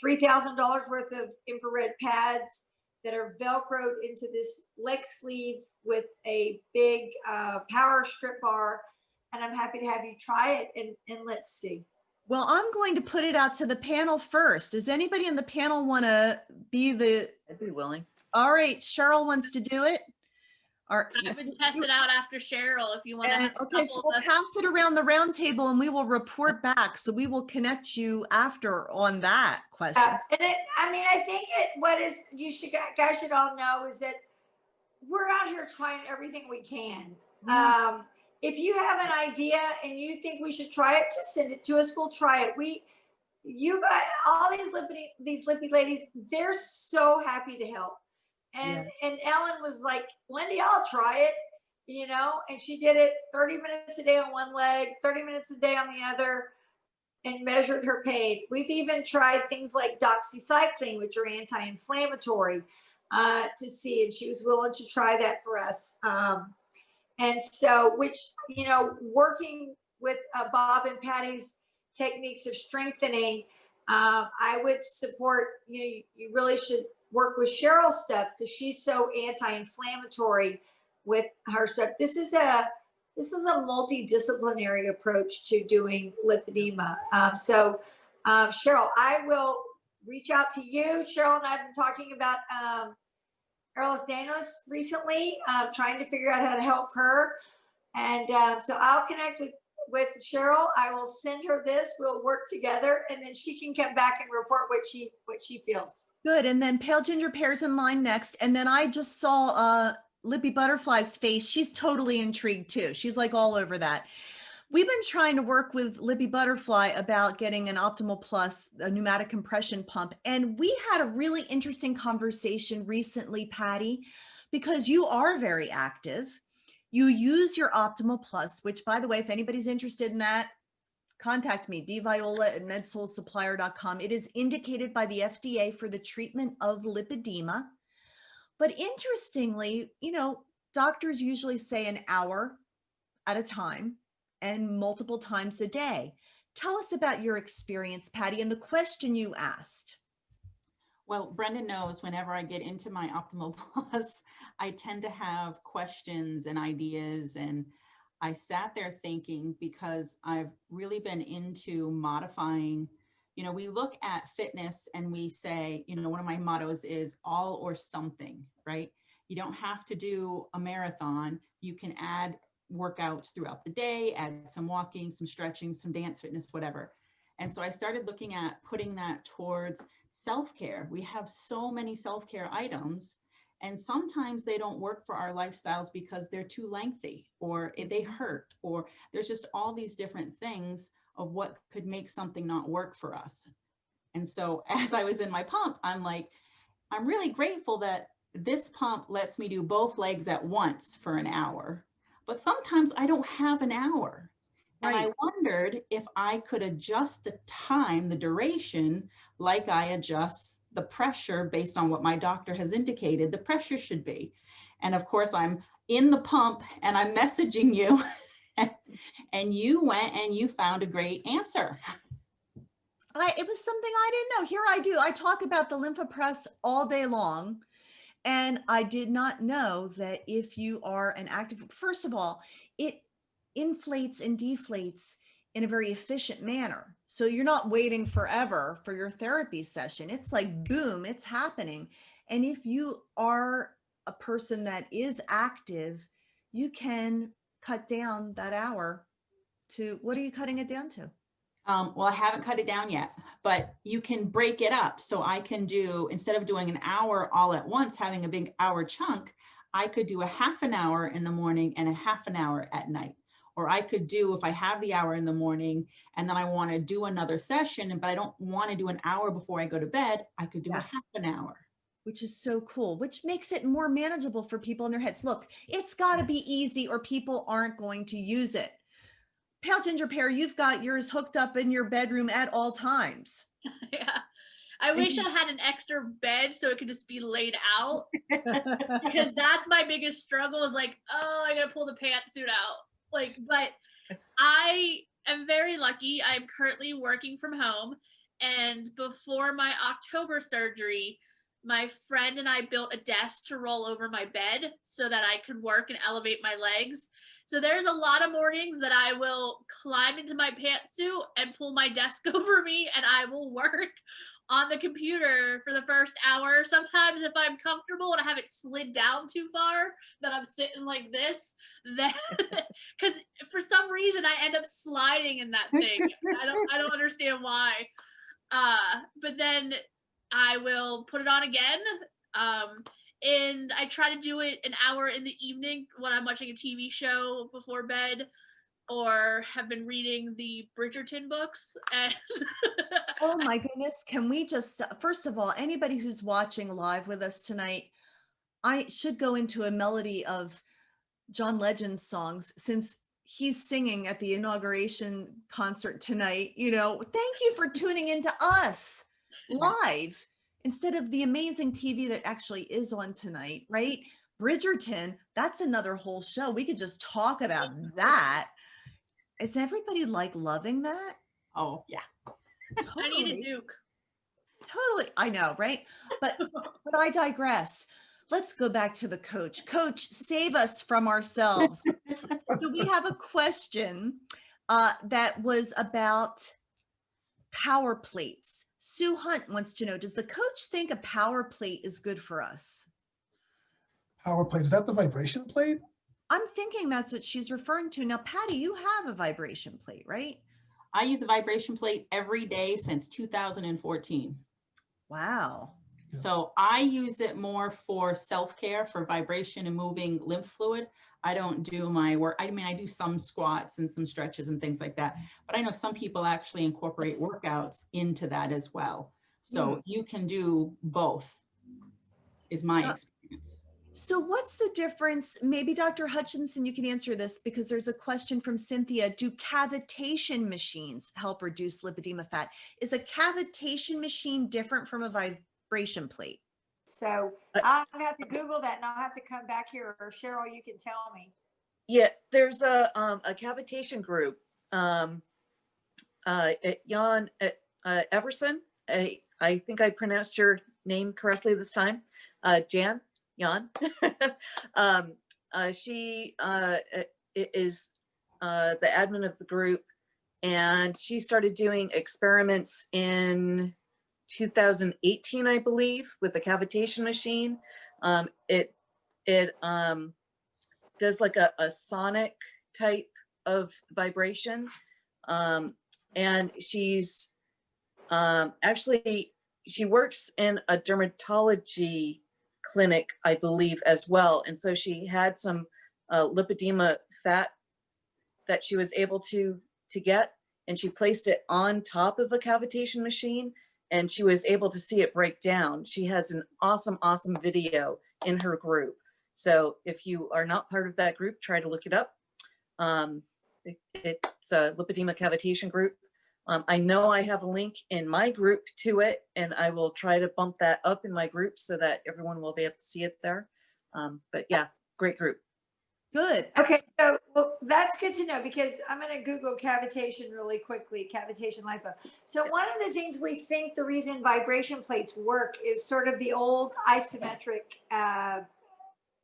$3,000 worth of infrared pads that are Velcroed into this leg sleeve with a big power strip bar. And I'm happy to have you try it, and let's see. Well, I'm going to put it out to the panel first. Does anybody on the panel want to be the... I'd be willing. All right, Cheryl wants to do it. I would test it out after Cheryl if you want to. Okay, so we'll pass it around the round table and we will report back. So we will connect you after on that question. I think what is, guys should all know is that we're out here trying everything we can. If you have an idea and you think we should try it, just send it to us. We'll try it. You guys, all these lippy ladies, they're so happy to help. And Ellen was like, Lindy, I'll try it, you know, and she did it 30 minutes a day on one leg, 30 minutes a day on the other, and measured her pain. We've even tried things like doxycycline, which are anti-inflammatory, to see, and she was willing to try that for us. And so, which, you know, working with Bob and Pattie's techniques of strengthening, I would support, you really should work with Cheryl's stuff, because she's so anti-inflammatory with her stuff. This is a multidisciplinary approach to doing lipedema. Cheryl, I will reach out to you. Cheryl and I have been talking about Carlos Danos recently, trying to figure out how to help her. And so I'll connect with Cheryl. I will send her this. We'll work together, and then she can come back and report what she feels. Good. And then Pale Ginger Pear's in line next. And then I just saw Lippy Butterfly's face. She's totally intrigued too. She's like all over that. We've been trying to work with Lippy Butterfly about getting an Optimal Plus, a pneumatic compression pump. And we had a really interesting conversation recently, Pattie, because you are very active. You use your Optimal Plus, which, by the way, if anybody's interested in that, contact me, bviola@medsoulsupplier.com. It is indicated by the FDA for the treatment of lipedema. But interestingly, you know, doctors usually say an hour at a time and multiple times a day. Tell us about your experience, Pattie, and the question you asked. Well, Brendan knows whenever I get into my Optimal Plus, I tend to have questions and ideas. And I sat there thinking, because I've really been into modifying, you know, we look at fitness and we say, you know, one of my mottos is all or something, right? You don't have to do a marathon. You can add workouts throughout the day, add some walking, some stretching, some dance fitness, whatever. And so I started looking at putting that towards self-care. We have so many self-care items, and sometimes they don't work for our lifestyles because they're too lengthy, or they hurt, or there's just all these different things of what could make something not work for us. And so as I was in my pump, I'm like, I'm really grateful that this pump lets me do both legs at once for an hour. But sometimes I don't have an hour. And I wondered if I could adjust the time, the duration, like I adjust the pressure based on what my doctor has indicated the pressure should be. And of course, I'm in the pump and I'm messaging you. And you went and you found a great answer. It was something I didn't know. Here I do. I talk about the LymphaPress all day long. And I did not know that if you are an active, first of all, it inflates and deflates in a very efficient manner. So you're not waiting forever for your therapy session. It's like, boom, it's happening. And if you are a person that is active, you can cut down that hour to, what are you cutting it down to? Well, I haven't cut it down yet, but you can break it up. So I can do, instead of doing an hour all at once, having a big hour chunk, I could do a half an hour in the morning and a half an hour at night. Or I could do, if I have the hour in the morning and then I want to do another session, but I don't want to do an hour before I go to bed, I could do a half an hour. Which is so cool, which makes it more manageable for people in their heads. Look, it's got to be easy or people aren't going to use it. Pale Ginger Pear, you've got yours hooked up in your bedroom at all times. Yeah. I wish I had an extra bed so it could just be laid out, because that's my biggest struggle is like, oh, I gotta pull the pantsuit out. Like, but I am very lucky. I'm currently working from home, and before my October surgery, my friend and I built a desk to roll over my bed so that I could work and elevate my legs. So there's a lot of mornings that I will climb into my pantsuit and pull my desk over me, and I will work on the computer for the first hour. Sometimes if I'm comfortable and I haven't slid down too far, that I'm sitting like this, then because for some reason I end up sliding in that thing. I don't understand why. But then I will put it on again. And I try to do it an hour in the evening when I'm watching a TV show before bed, or have been reading the Bridgerton books. And Oh my goodness. Can we just, first of all, anybody who's watching live with us tonight, I should go into a melody of John Legend's songs, since he's singing at the inauguration concert tonight. You know, thank you for tuning into us live instead of the amazing TV that actually is on tonight, right? Bridgerton, that's another whole show. We could just talk about that. Is everybody like loving that? Oh, yeah. Totally. I need a Duke. Totally. I know, right? But I digress. Let's go back to the coach. Coach, save us from ourselves. So we have a question that was about power plates. Sue Hunt wants to know, does the coach think a power plate is good for us? Power plate, is that the vibration plate? I'm thinking that's what she's referring to. Now, Patty, you have a vibration plate, right? I use a vibration plate every day since 2014. Wow. Yeah. So I use it more for self-care, for vibration and moving lymph fluid. I don't do my work. I mean, I do some squats and some stretches and things like that, but I know some people actually incorporate workouts into that as well. So you can do both, is my experience. So what's the difference? Maybe Dr. Hutchinson, you can answer this because there's a question from Cynthia. Do cavitation machines help reduce lipedema fat? Is a cavitation machine different from a vibration plate? So I'll have to Google that and I'll have to come back here, or Cheryl, you can tell me. Yeah, there's a cavitation group. Jan Everson, I think I pronounced your name correctly this time. Jan. She is the admin of the group, and she started doing experiments in 2018, I believe, with the cavitation machine. It does like a sonic type of vibration, and she's actually, she works in a dermatology clinic, I believe, as well. And so she had some lipedema fat that she was able to get, and she placed it on top of a cavitation machine, and she was able to see it break down. She has an awesome video in her group. So if you are not part of that group, try to look it up. It's a lipedema cavitation group. I know I have a link in my group to it, and I will try to bump that up in my group so that everyone will be able to see it there. But yeah, great group. Good. Okay, so well, that's good to know, because I'm going to Google cavitation really quickly, cavitation lipo. So one of the things we think the reason vibration plates work is sort of the old isometric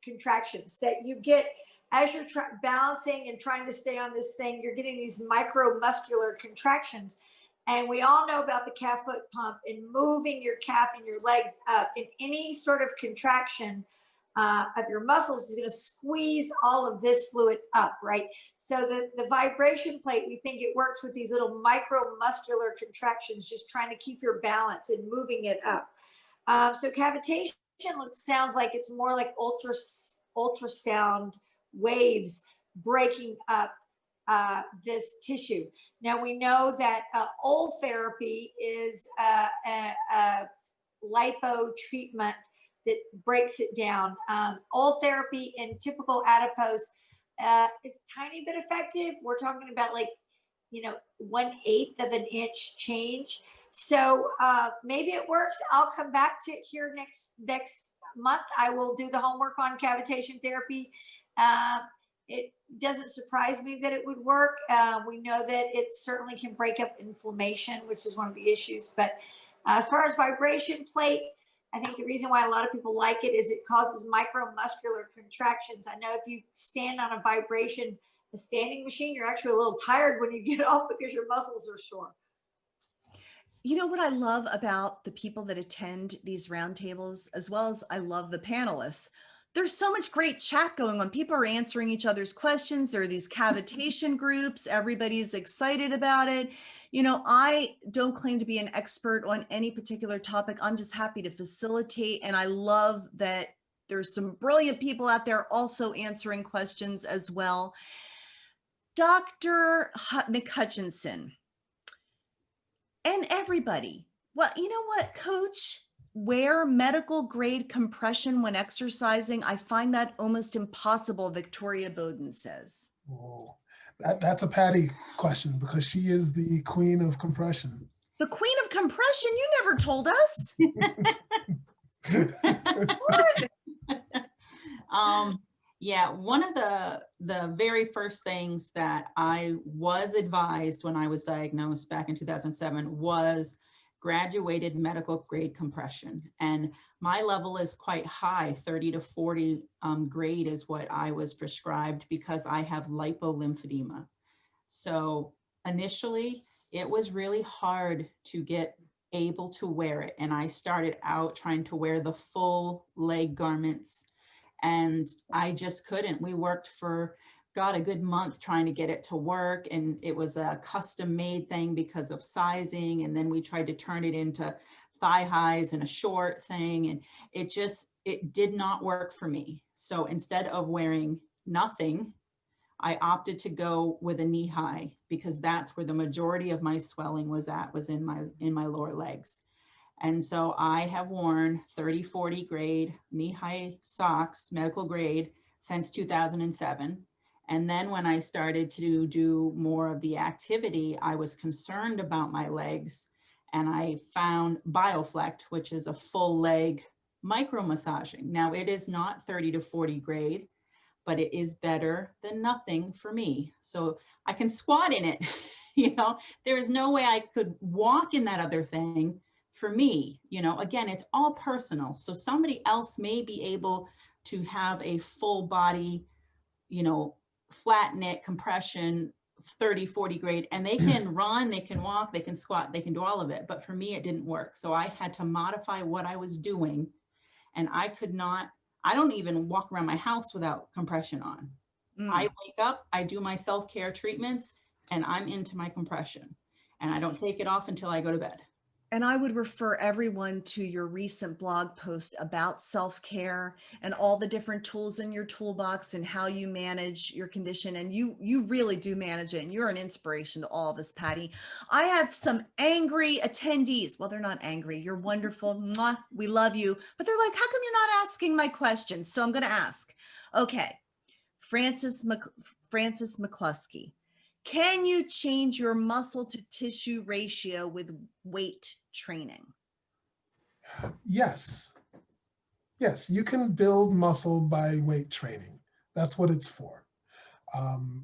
contractions that you get as you're balancing and trying to stay on this thing. You're getting these micromuscular contractions. And we all know about the calf foot pump and moving your calf and your legs up. And any sort of contraction of your muscles is going to squeeze all of this fluid up, right? So the vibration plate, we think it works with these little micromuscular contractions, just trying to keep your balance and moving it up. So cavitation sounds like it's more like ultrasound waves breaking up this tissue. Now we know that old therapy is a lipo treatment that breaks it down. Old therapy in typical adipose is a tiny bit effective. We're talking about like, 1/8 of an inch change. So maybe it works. I'll come back to here next month. I will do the homework on cavitation therapy. It doesn't surprise me that it would work. We know that it certainly can break up inflammation, which is one of the issues. But as far as vibration plate, I think the reason why a lot of people like it is it causes micromuscular contractions. I know if you stand on a standing machine, you're actually a little tired when you get off because your muscles are sore. You know what I love about the people that attend these roundtables, as well as I love the panelists, there's so much great chat going on. People are answering each other's questions. There are these cavitation groups. Everybody's excited about it. I don't claim to be an expert on any particular topic. I'm just happy to facilitate. And I love that there's some brilliant people out there also answering questions as well. Dr. McHutchison and everybody. Well, you know what, Coach? Wear medical grade compression when exercising. I find that almost impossible, Victoria Bowden says. Oh, that's a Pattie question, because she is the queen of compression. The queen of compression? You never told us. Yeah, one of the very first things that I was advised when I was diagnosed back in 2007 was graduated medical grade compression. And my level is quite high, 30 to 40 grade is what I was prescribed because I have lipolymphedema. So initially it was really hard to get able to wear it. And I started out trying to wear the full leg garments. and I just couldn't. We worked for, God, a good month trying to get it to work. And it was a custom made thing because of sizing. And then we tried to turn it into thigh highs and a short thing. And it did not work for me. So instead of wearing nothing, I opted to go with a knee high, because that's where the majority of my swelling was in my lower legs. And so I have worn 30-40 grade knee high socks, medical grade, since 2007. And then when I started to do more of the activity, I was concerned about my legs, and I found BioFlect, which is a full leg micro massaging. Now it is not 30-40 grade, but it is better than nothing for me. So I can squat in it. There is no way I could walk in that other thing for me. Again, it's all personal. So somebody else may be able to have a full body, flat neck compression, 30-40 grade, and they can run, they can walk, they can squat, they can do all of it. But for me, it didn't work. So I had to modify what I was doing, and I don't even walk around my house without compression on. I wake up, I do my self-care treatments, and I'm into my compression, and I don't take it off until I go to bed. And I would refer everyone to your recent blog post about self-care and all the different tools in your toolbox and how you manage your condition. And you really do manage it. And you're an inspiration to all of us, Pattie. I have some angry attendees. Well, they're not angry. You're wonderful. Mwah, we love you. But they're like, how come you're not asking my questions? So I'm going to ask. Okay. Francis McCluskey. Can you change your muscle to tissue ratio with weight training? Yes. Yes, you can build muscle by weight training. That's what it's for.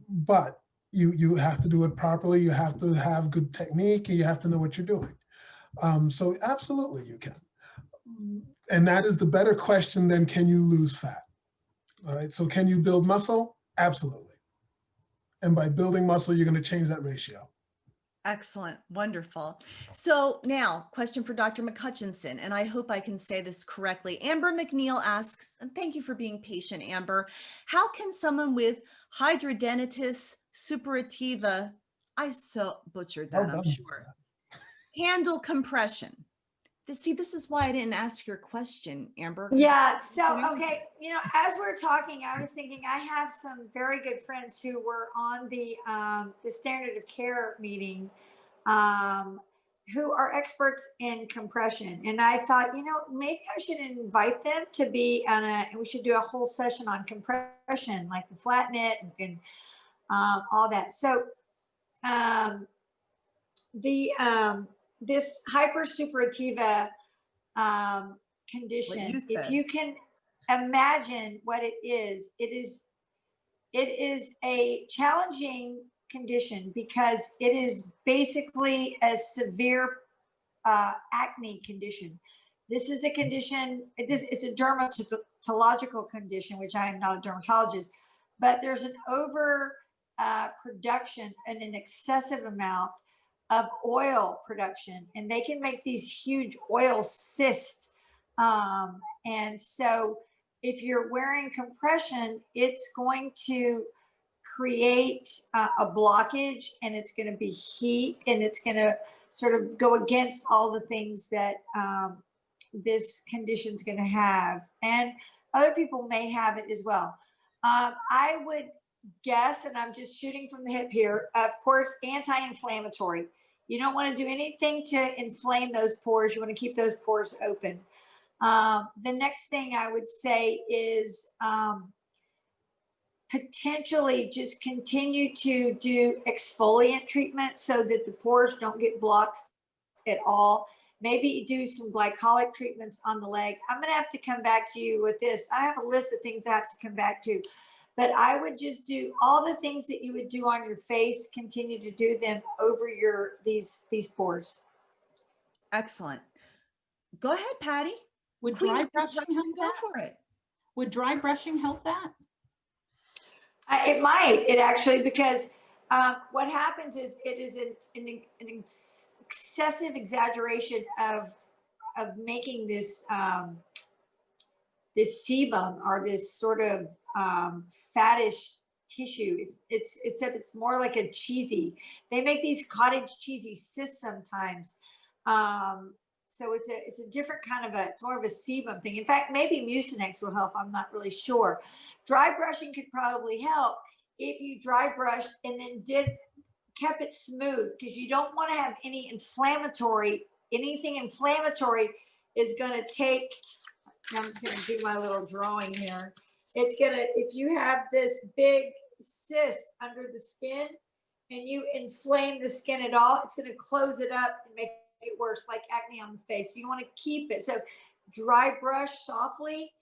But you have to do it properly. You have to have good technique, and you have to know what you're doing. So absolutely you can. And that is the better question than can you lose fat? All right, so can you build muscle? Absolutely. And by building muscle, you're going to change that ratio. Excellent. Wonderful. So now, question for Dr. McHutchison, and I hope I can say this correctly. Amber McNeil asks, and thank you for being patient, Amber, how can someone with hidradenitis suppurativa, I so butchered that, I'm sure, handle compression? This is why I didn't ask your question, Amber. Yeah. So, okay. As we're talking, I was thinking I have some very good friends who were on the standard of care meeting, who are experts in compression. And I thought, maybe I should invite them to be we should do a whole session on compression, like the flat net and all that. So, this hypersupurativa condition, if you can imagine what it is a challenging condition because it is basically a severe acne condition. This is a condition, it's a dermatological condition, which I am not a dermatologist, but there's an over production and an excessive amount of oil production, and they can make these huge oil cysts. And so if you're wearing compression, it's going to create a blockage, and it's going to be heat, and it's going to sort of go against all the things that this condition is going to have. And other people may have it as well. I would guess, and I'm just shooting from the hip here, of course, anti-inflammatory. You don't want to do anything to inflame those pores. You want to keep those pores open. The next thing I would say is potentially just continue to do exfoliant treatment so that the pores don't get blocked at all. Maybe do some glycolic treatments on the leg. I'm going to have to come back to you with this. I have a list of things I have to come back to. But I would just do all the things that you would do on your face, continue to do them over these pores. Excellent. Go ahead, Pattie. Would dry brushing help go that? for it. Would dry brushing help that? It might, actually, because what happens is it is an excessive exaggeration of making this this sebum or this sort of fattish tissue. It's more like a cheesy. They make these cottage cheesy cysts sometimes. So it's a different kind of it's more of a sebum thing. In fact, maybe Mucinex will help. I'm not really sure. Dry brushing could probably help if you dry brush and then kept it smooth, because you don't want to have anything inflammatory is going to take, I'm just going to do my little drawing here. If you have this big cyst under the skin and you inflame the skin at all, it's going to close it up and make it worse, like acne on the face. You want to keep it. So dry brush softly,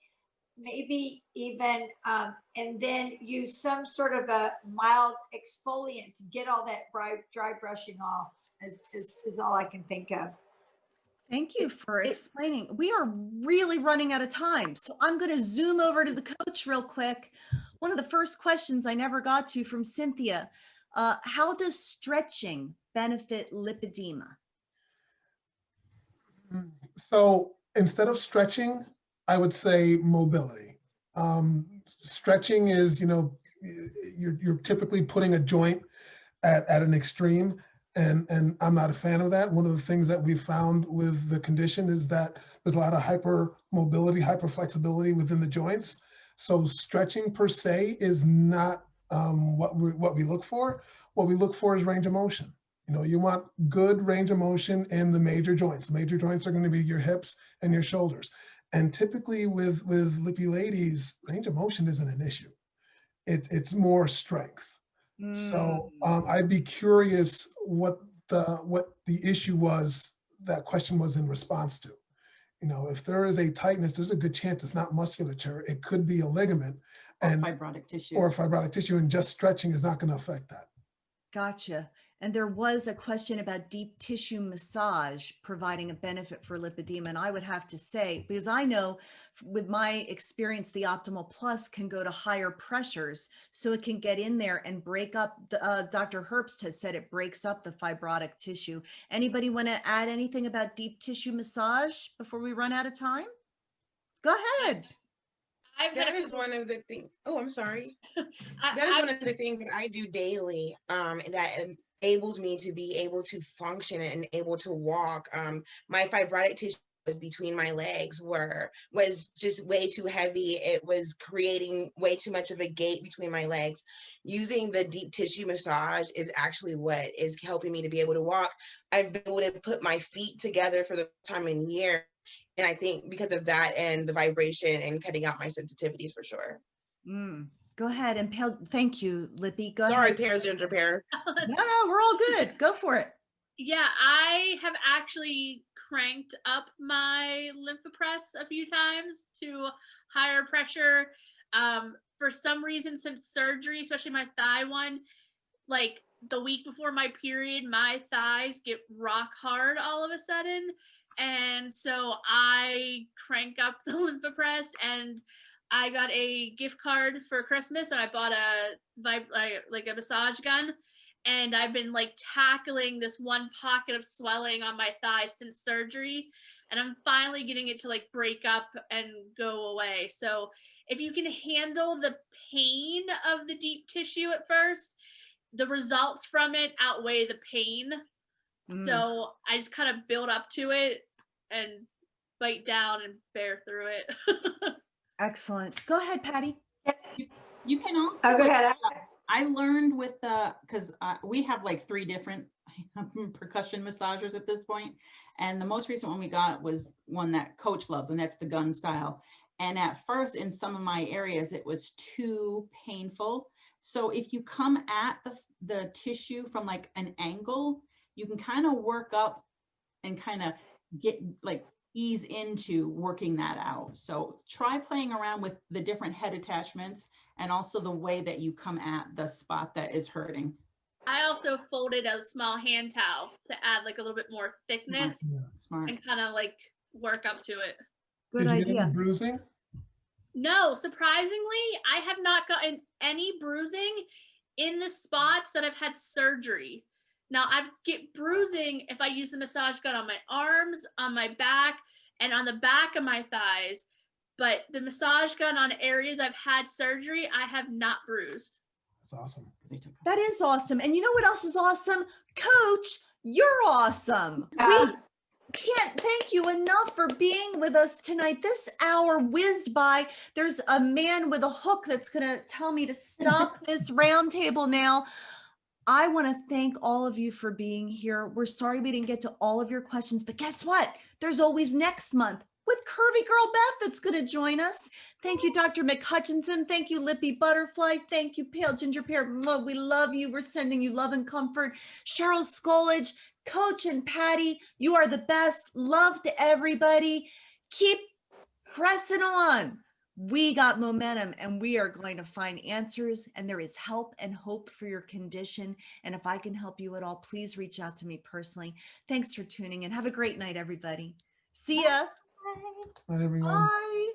maybe even, and then use some sort of a mild exfoliant to get all that dry brushing off is all I can think of. Thank you for explaining. We are really running out of time, so I'm going to zoom over to the coach real quick. One of the first questions I never got to from Cynthia, how does stretching benefit lipedema? So instead of stretching, I would say mobility. Stretching is, you're typically putting a joint at an extreme, and I'm not a fan of that. One of the things that we've found with the condition is that there's a lot of hypermobility, hyperflexibility within the joints. So stretching per se is not what we look for. What we look for is range of motion. You want good range of motion in the major joints. The major joints are going to be your hips and your shoulders. And typically with lippy ladies, range of motion isn't an issue. It's more strength. So I'd be curious what the issue was that question was in response to. If there is a tightness, there's a good chance it's not musculature. It could be a ligament and fibrotic tissue. Or fibrotic tissue, and just stretching is not going to affect that. Gotcha. And there was a question about deep tissue massage providing a benefit for lipedema. And I would have to say, because I know with my experience, the Optimal Plus can go to higher pressures. So it can get in there and break up, Dr. Herbst has said it breaks up the fibrotic tissue. Anybody want to add anything about deep tissue massage before we run out of time? Go ahead. That is one of the things. Oh, I'm sorry. That is one of the things that I do daily that enables me to be able to function and able to walk. My fibrotic tissue between my legs was just way too heavy. It was creating way too much of a gate between my legs. Using the deep tissue massage is actually what is helping me to be able to walk. I've been able to put my feet together for the first time in years. And I think because of that and the vibration and cutting out my sensitivities for sure. Go ahead and thank you, Lippy. Go Sorry, ahead. Ginger Pear. No, we're all good. Go for it. Yeah, I have actually cranked up my lymphopress a few times to higher pressure. For some reason, since surgery, especially my thigh one, like the week before my period, my thighs get rock hard all of a sudden. And so I crank up the lymphopress, and I got a gift card for Christmas, and I bought a massage gun, and I've been like tackling this one pocket of swelling on my thigh since surgery, and I'm finally getting it to like break up and go away. So if you can handle the pain of the deep tissue at first, the results from it outweigh the pain. So I just kind of build up to it and bite down and bear through it. Excellent. Go ahead, Pattie. You can also, Oh, go ahead. I learned with because we have like 3 different percussion massagers at this point. And the most recent one we got was one that Coach loves, and that's the gun style. And at first in some of my areas, it was too painful. So if you come at the tissue from like an angle, you can kind of work up and kind of get like ease into working that out. So try playing around with the different head attachments and also the way that you come at the spot that is hurting. I also folded a small hand towel to add like a little bit more thickness Smart. and kind of like work up to it. Good Did you get idea. any bruising? No, surprisingly, I have not gotten any bruising in the spots that I've had surgery. Now, I get bruising if I use the massage gun on my arms, on my back, and on the back of my thighs. but the massage gun on areas I've had surgery, I have not bruised. That's awesome. That is awesome. And you know what else is awesome? Coach, you're awesome. We Yeah. can't thank you enough for being with us tonight. This hour whizzed by. There's a man with a hook that's going to tell me to stop this roundtable now. I want to thank all of you for being here. We're sorry we didn't get to all of your questions, but guess what? There's always next month with Curvy Girl Beth that's going to join us. Thank you, Dr. McHutchison. Thank you, Lippy Butterfly. Thank you, Pale Ginger Pear. Mwah, we love you. We're sending you love and comfort. Cheryl Scoledge, Coach and Pattie, you are the best. Love to everybody. Keep pressing on. We got momentum and we are going to find answers, and there is help and hope for your condition. And if I can help you at all, please reach out to me personally. Thanks for tuning in. Have a great night, everybody. See ya. Not everyone. Bye.